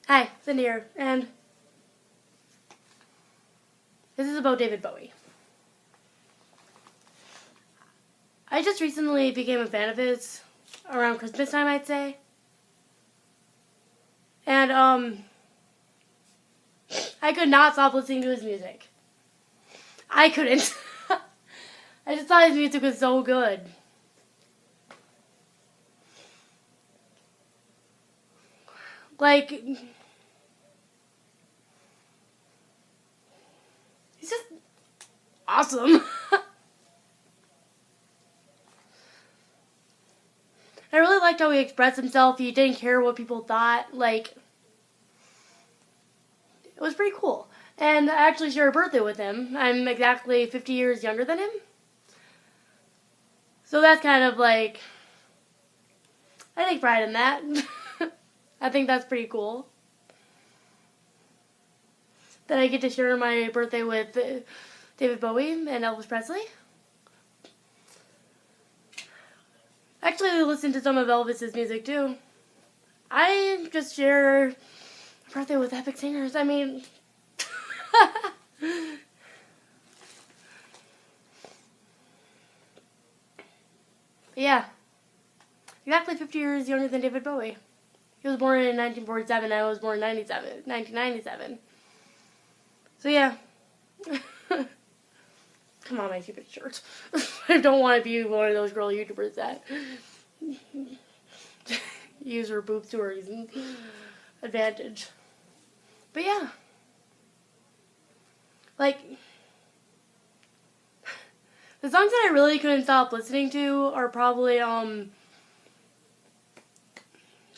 Hi, Cindy here, and this is about David Bowie. I just recently became a fan of his around Christmas time, I'd say. And, I could not stop listening to his music. I couldn't. I just thought his music was so good. Like, he's just awesome. I really liked how he expressed himself. He didn't care what people thought. Like, it was pretty cool. And I actually share a birthday with him. I'm exactly 50 years younger than him. So that's kind of like, I take pride in that. I think that's pretty cool. That I get to share my birthday with David Bowie and Elvis Presley. Actually, I listen to some of Elvis's music too. I just share a birthday with epic singers. I mean, yeah, exactly 50 years younger than David Bowie. He was born in 1947, I was born in 1997. So yeah. Come on, my stupid shirt. I don't want to be one of those girl YouTubers that use her boobs to her advantage. But yeah. Like, the songs that I really couldn't stop listening to are probably,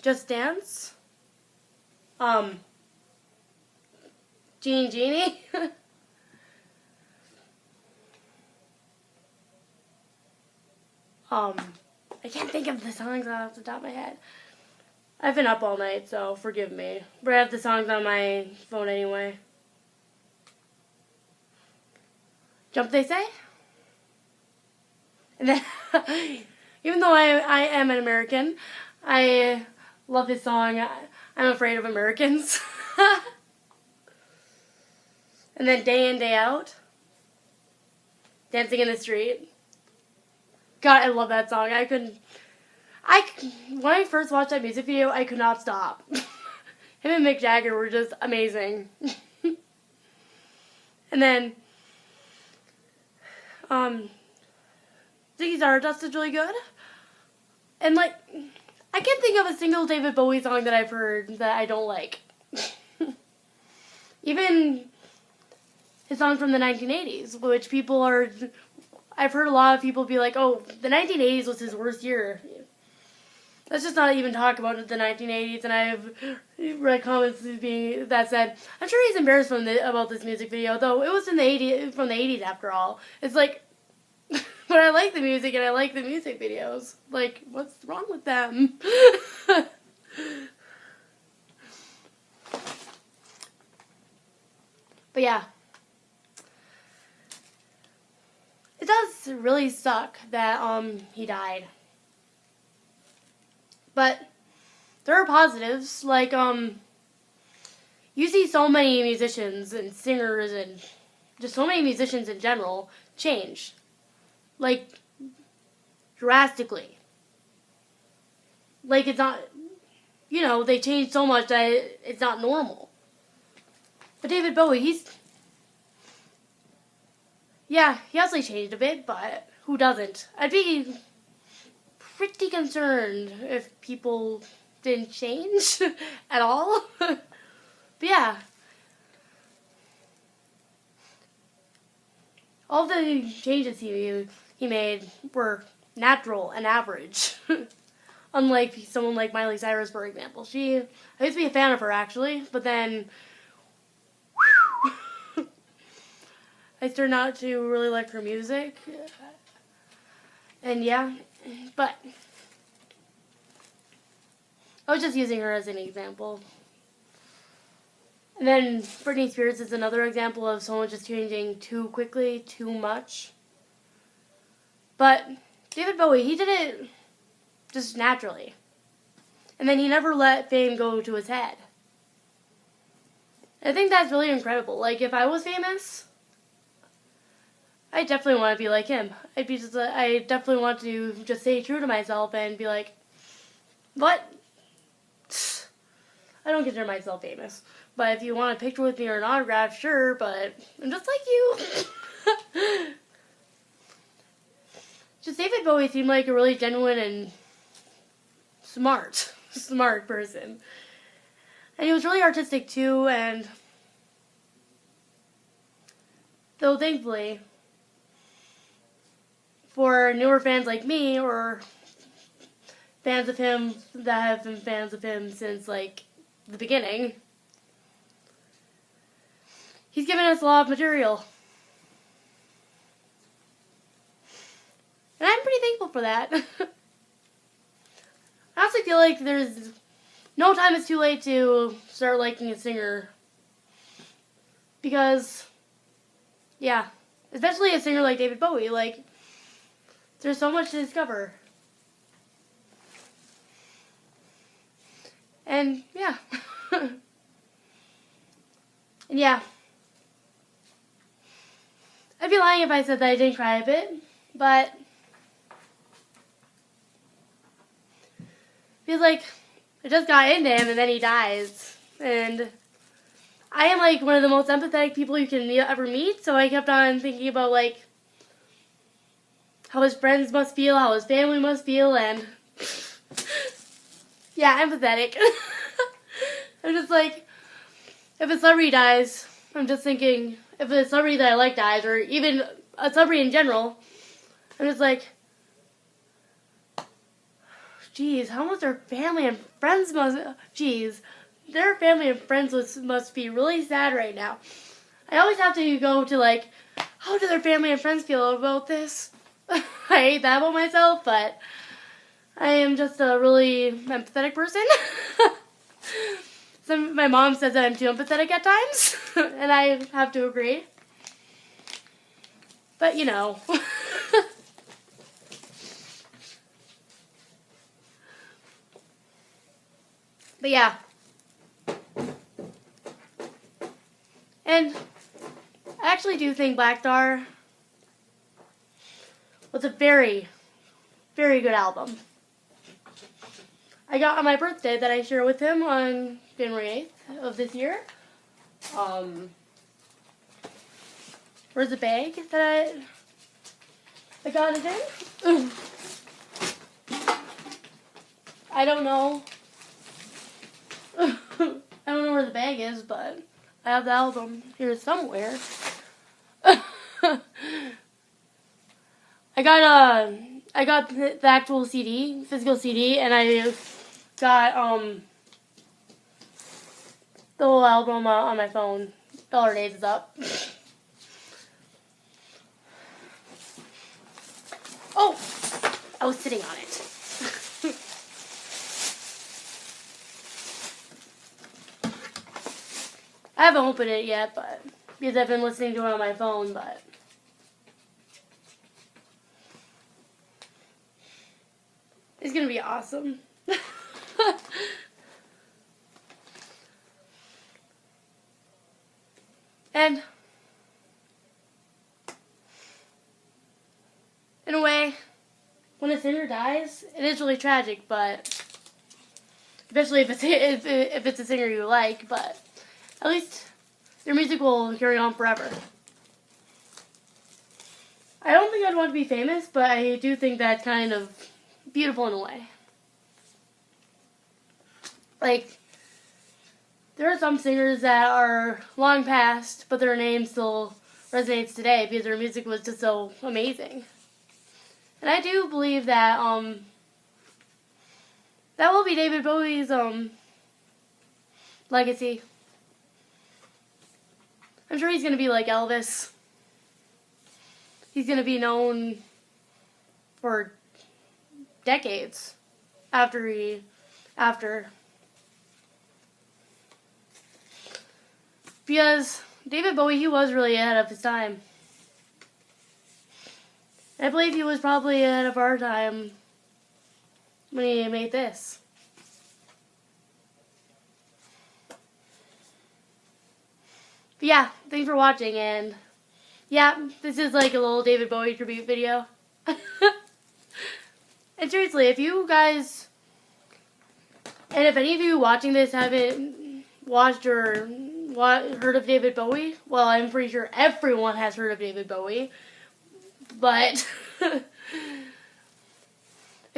Just Dance, Genie. I can't think of the songs off the top of my head. I've been up all night, so forgive me. But I have the songs on my phone anyway. Jump, They Say? And then, even though I am an American, I love his song, I'm Afraid of Americans. And then Day In, Day Out, Dancing in the Street. God, I love that song. When I first watched that music video, I could not stop. Him and Mick Jagger were just amazing. And then, Ziggy Stardust is really good. And like, I can't think of a single David Bowie song that I've heard that I don't like. Even his song from the 1980s, which I've heard a lot of people be like, oh, the 1980s was his worst year. Let's just not even talk about the 1980s, and I've read comments that said, I'm sure he's embarrassed about this music video, though it was from the 80s after all. It's like, but I like the music and I like the music videos. Like, what's wrong with them? But yeah. It does really suck that he died. But there are positives, like you see so many musicians and singers and just so many musicians in general change. Like, drastically. Like, it's not, they change so much that it's not normal. But David Bowie, he actually changed a bit, but who doesn't? I'd be pretty concerned if people didn't change at all. But yeah. All the changes he made were natural and average. Unlike someone like Miley Cyrus, for example. I used to be a fan of her, actually, but then I started not to really like her music. And yeah, but I was just using her as an example. And then Britney Spears is another example of someone just changing too quickly, too much. But David Bowie, he did it just naturally. And then he never let fame go to his head. I think that's really incredible. Like, if I was famous, I definitely want to be like him. I definitely want to just stay true to myself and be like, what? I don't consider myself famous. But if you want a picture with me or an autograph, sure, but I'm just like you. Just David Bowie seemed like a really genuine and smart person. And he was really artistic too, and though thankfully, for newer fans like me, or fans of him that have been fans of him since, like, the beginning, he's given us a lot of material. And I'm pretty thankful for that. I honestly feel like there's no time is too late to start liking a singer. Because, yeah, especially a singer like David Bowie, like, there's so much to discover. And, yeah. And, yeah. I'd be lying if I said that I didn't cry a bit, but feels like I just got into him and then he dies. And I am, like, one of the most empathetic people you can ever meet, so I kept on thinking about, like, how his friends must feel, how his family must feel, and yeah, empathetic. I'm just like, if a celebrity dies, I'm just thinking, if a celebrity that I like dies, or even a celebrity in general, I'm just like, geez, how much their family and friends their family and friends must be really sad right now. I always have to go to, like, how do their family and friends feel about this? I hate that about myself, but I am just a really empathetic person. My mom says that I'm too empathetic at times, and I have to agree. But, you know. But, yeah. And I actually do think Black Star was a very, very good album. I got on my birthday that I share with him on January 8th of this year. Where's the bag that I got it in? I don't know. I don't know where the bag is, but I have the album here somewhere. I got the actual CD, physical CD, and I got the whole album on my phone. Dollar Days is up. Oh, I was sitting on it. I haven't opened it yet, but because I've been listening to it on my phone, but it's gonna be awesome. And in a way, when a singer dies, it is really tragic, but especially if it's a singer you like, but at least their music will carry on forever. I don't think I'd want to be famous, but I do think that's kind of beautiful in a way. Like, there are some singers that are long past, but their name still resonates today because their music was just so amazing. And I do believe that that will be David Bowie's legacy. I'm sure he's going to be like Elvis. He's going to be known for decades after. Because David Bowie, he was really ahead of his time. I believe he was probably ahead of our time when he made this. But yeah, thanks for watching, and yeah, this is like a little David Bowie tribute video. And seriously, if you guys, and if any of you watching this haven't watched or heard of David Bowie, well, I'm pretty sure everyone has heard of David Bowie, but if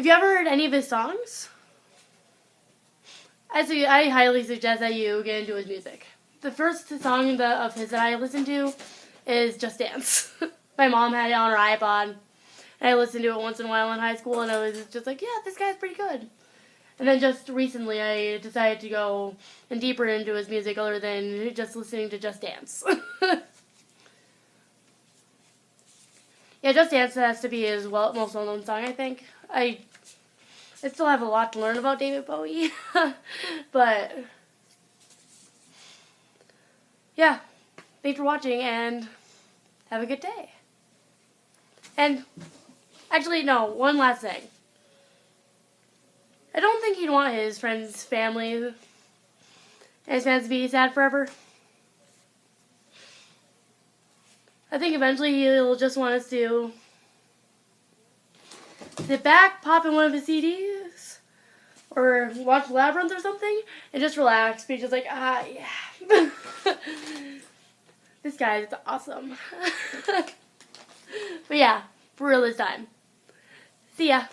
you ever heard any of his songs, I highly suggest that you get into his music. The first song of his that I listened to is Just Dance. My mom had it on her iPod, and I listened to it once in a while in high school, and I was just like, yeah, this guy's pretty good. And then just recently, I decided to go in deeper into his music other than just listening to Just Dance. Yeah, Just Dance has to be his most well-known song, I think. I still have a lot to learn about David Bowie. But, yeah. Thanks for watching, and have a good day. And, actually, no, one last thing. I don't think he'd want his friends, family, and his fans to be sad forever. I think eventually he'll just want us to sit back, pop in one of his CDs, or watch Labyrinth or something, and just relax. Be just like, yeah. This guy is awesome. But yeah, for real this time. See ya.